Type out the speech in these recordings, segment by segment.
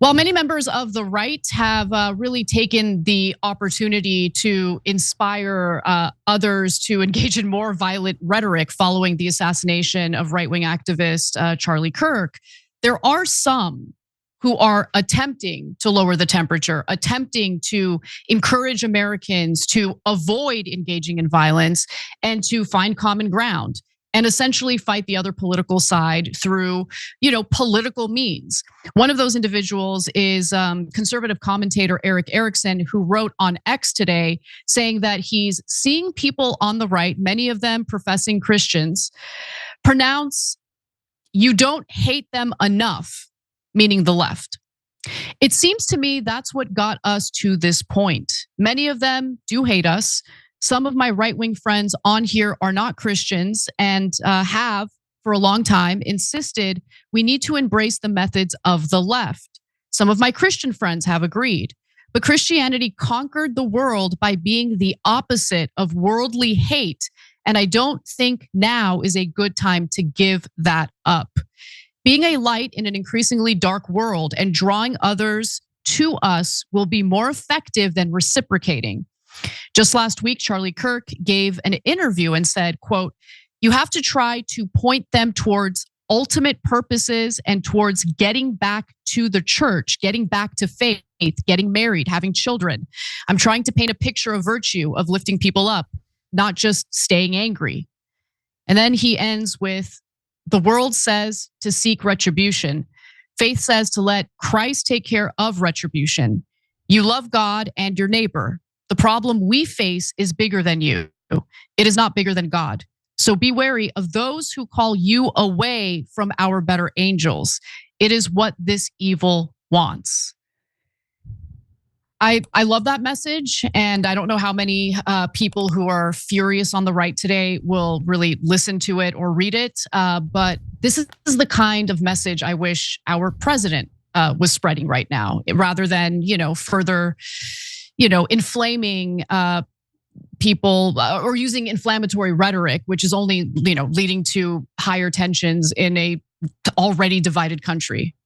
While many members of the right have really taken the opportunity to inspire others to engage in more violent rhetoric following the assassination of right-wing activist Charlie Kirk, there are some who are attempting to lower the temperature, attempting to encourage Americans to avoid engaging in violence and to find common ground and essentially fight the other political side through, political means. One of those individuals is conservative commentator Erik Erikson, who wrote on X today saying that he's seeing people on the right, many of them professing Christians, pronounce "you don't hate them enough," meaning the left. It seems to me that's what got us to this point. Many of them do hate us. Some of my right-wing friends on here are not Christians and have for a long time insisted we need to embrace the methods of the left. Some of my Christian friends have agreed. But Christianity conquered the world by being the opposite of worldly hate. And I don't think now is a good time to give that up. Being a light in an increasingly dark world and drawing others to us will be more effective than reciprocating. Just last week, Charlie Kirk gave an interview and said, quote, "You have to try to point them towards ultimate purposes and towards getting back to the church, getting back to faith, getting married, having children. I'm trying to paint a picture of virtue, of lifting people up, not just staying angry." And then he ends with, "The world says to seek retribution. Faith says to let Christ take care of retribution. You love God and your neighbor. The problem we face is bigger than you. It is not bigger than God. So be wary of those who call you away from our better angels. It is what this evil wants." I love that message, and I don't know how many people who are furious on the right today will really listen to it or read it. But this is the kind of message I wish our president was spreading right now, rather than further inflaming people or using inflammatory rhetoric, which is only leading to higher tensions in a already divided country.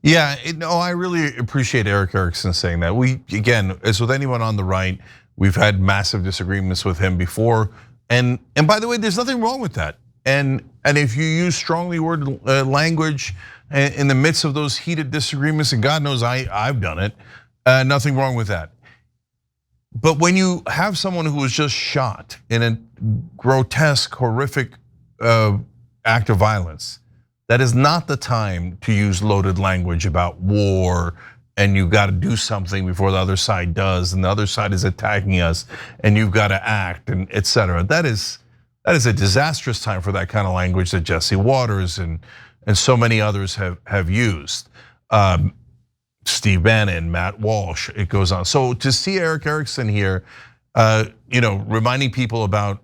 Yeah, I really appreciate Erik Erickson saying that. Again, as with anyone on the right, we've had massive disagreements with him before. And by the way, there's nothing wrong with that. And if you use strongly worded language in the midst of those heated disagreements, and God knows I've done it, nothing wrong with that. But when you have someone who was just shot in a grotesque, horrific act of violence, that is not the time to use loaded language about war and you've got to do something before the other side does, and the other side is attacking us, and you've got to act, and etc. That is a disastrous time for that kind of language that Jesse Waters and so many others have used. Steve Bannon, Matt Walsh, it goes on. So to see Erik Erikson here, reminding people about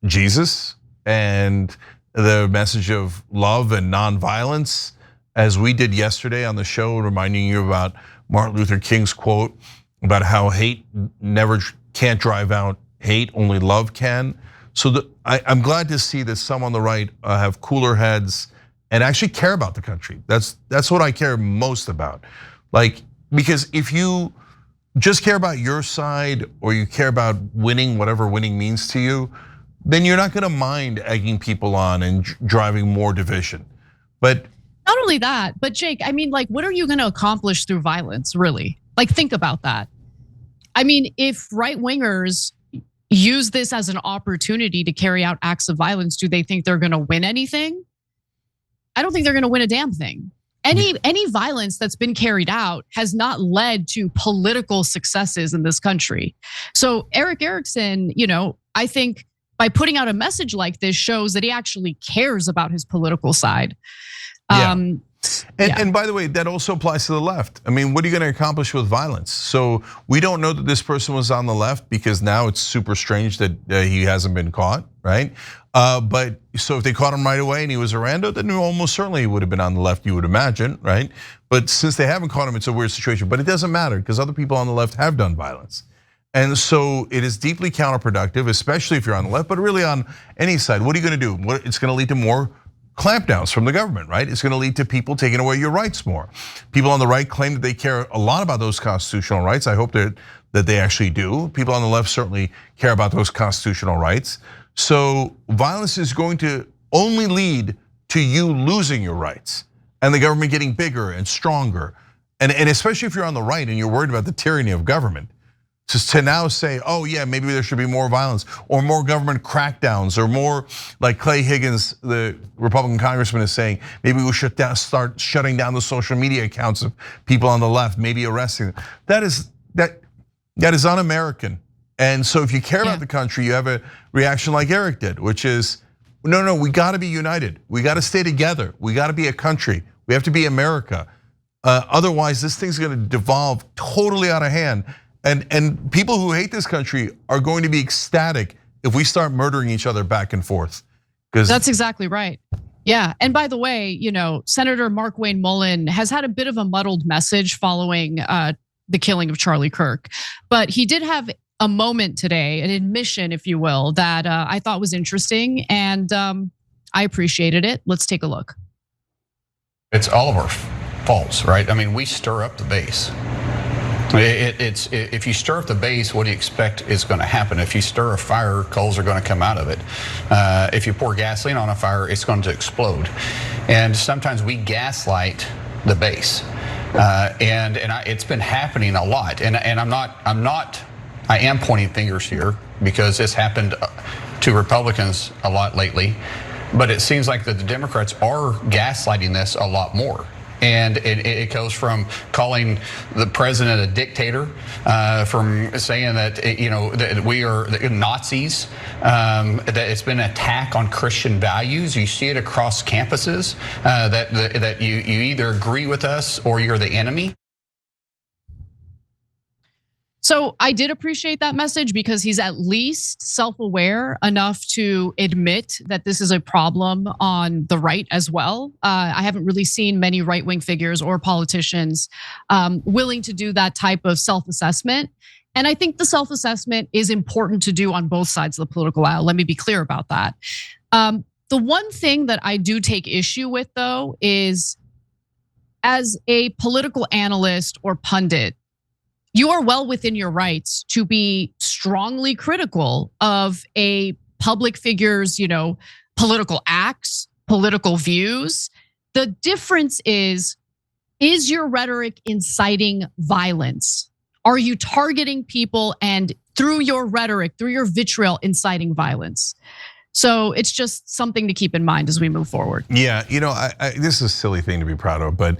Jesus and the message of love and nonviolence, as we did yesterday on the show, reminding you about Martin Luther King's quote about how hate can't drive out hate, only love can. So I'm glad to see that some on the right have cooler heads and actually care about the country. That's what I care most about. Because if you just care about your side or you care about winning, whatever winning means to you, then you're not gonna mind egging people on and driving more division. But not only that, but Jake, what are you gonna accomplish through violence, really? Think about that. If right-wingers use this as an opportunity to carry out acts of violence, do they think they're gonna win anything? I don't think they're gonna win a damn thing. Any violence that's been carried out has not led to political successes in this country. So Erik Erikson, I think by putting out a message like this shows that he actually cares about his political side. And by the way, that also applies to the left. What are you gonna accomplish with violence? So we don't know that this person was on the left because now it's super strange that he hasn't been caught, right? But so if they caught him right away and he was a rando, then almost certainly he would have been on the left, you would imagine, right? But since they haven't caught him, it's a weird situation. But it doesn't matter because other people on the left have done violence. And so it is deeply counterproductive, especially if you're on the left, but really on any side. What are you gonna do? It's gonna lead to more clampdowns from the government, right? It's going to lead to people taking away your rights more. People on the right claim that they care a lot about those constitutional rights. I hope that they actually do. People on the left certainly care about those constitutional rights. So violence is going to only lead to you losing your rights and the government getting bigger and stronger. And especially if you're on the right and you're worried about the tyranny of government, just to now say, oh yeah, maybe there should be more violence or more government crackdowns or more, like Clay Higgins, the Republican congressman, is saying, maybe we should start shutting down the social media accounts of people on the left, maybe arresting them. That is un-American. And so if you care about the country, you have a reaction like Eric did, which is, no, we gotta be united. We gotta stay together. We gotta be a country. We have to be America. Otherwise, this thing's gonna devolve totally out of hand. And people who hate this country are going to be ecstatic if we start murdering each other back and forth. Because that's exactly right. Yeah, and by the way, Senator Markmayne Mullin has had a bit of a muddled message following the killing of Charlie Kirk, but he did have a moment today, an admission, if you will, that I thought was interesting, and I appreciated it. Let's take a look. It's all of our faults, right? I mean, we stir up the base. If you stir up the base, what do you expect is going to happen? If you stir a fire, coals are going to come out of it. If you pour gasoline on a fire, it's going to explode. And sometimes we gaslight the base, and it's been happening a lot. And I am pointing fingers here because this happened to Republicans a lot lately, but it seems like that the Democrats are gaslighting this a lot more. And it goes from calling the president a dictator, from saying that that we are Nazis, that it's been an attack on Christian values. You see it across campuses, that you either agree with us or you're the enemy. So I did appreciate that message because he's at least self-aware enough to admit that this is a problem on the right as well. I haven't really seen many right-wing figures or politicians willing to do that type of self-assessment. And I think the self-assessment is important to do on both sides of the political aisle. Let me be clear about that. The one thing that I do take issue with, though, is as a political analyst or pundit, you are well within your rights to be strongly critical of a public figure's, political acts, political views. The difference is your rhetoric inciting violence? Are you targeting people and through your rhetoric, through your vitriol, inciting violence? So it's just something to keep in mind as we move forward. Yeah, this is a silly thing to be proud of, but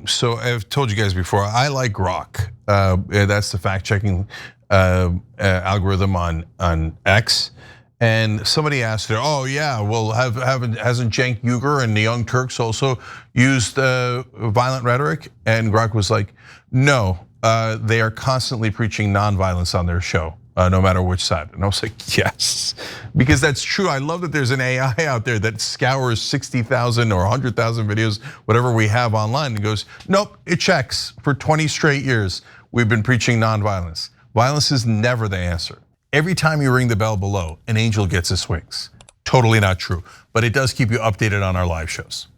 so I've told you guys before, I like Grok. That's the fact-checking algorithm on X. And somebody asked her, oh yeah, well hasn't Cenk Uygur and the Young Turks also used violent rhetoric? And Grok was like, no, they are constantly preaching nonviolence on their show. No matter which side. And I was like, yes, because that's true. I love that there's an AI out there that scours 60,000 or 100,000 videos, whatever we have online, and goes, nope, it checks. For 20 straight years, we've been preaching nonviolence. Violence is never the answer. Every time you ring the bell below, an angel gets his wings. Totally not true, but it does keep you updated on our live shows.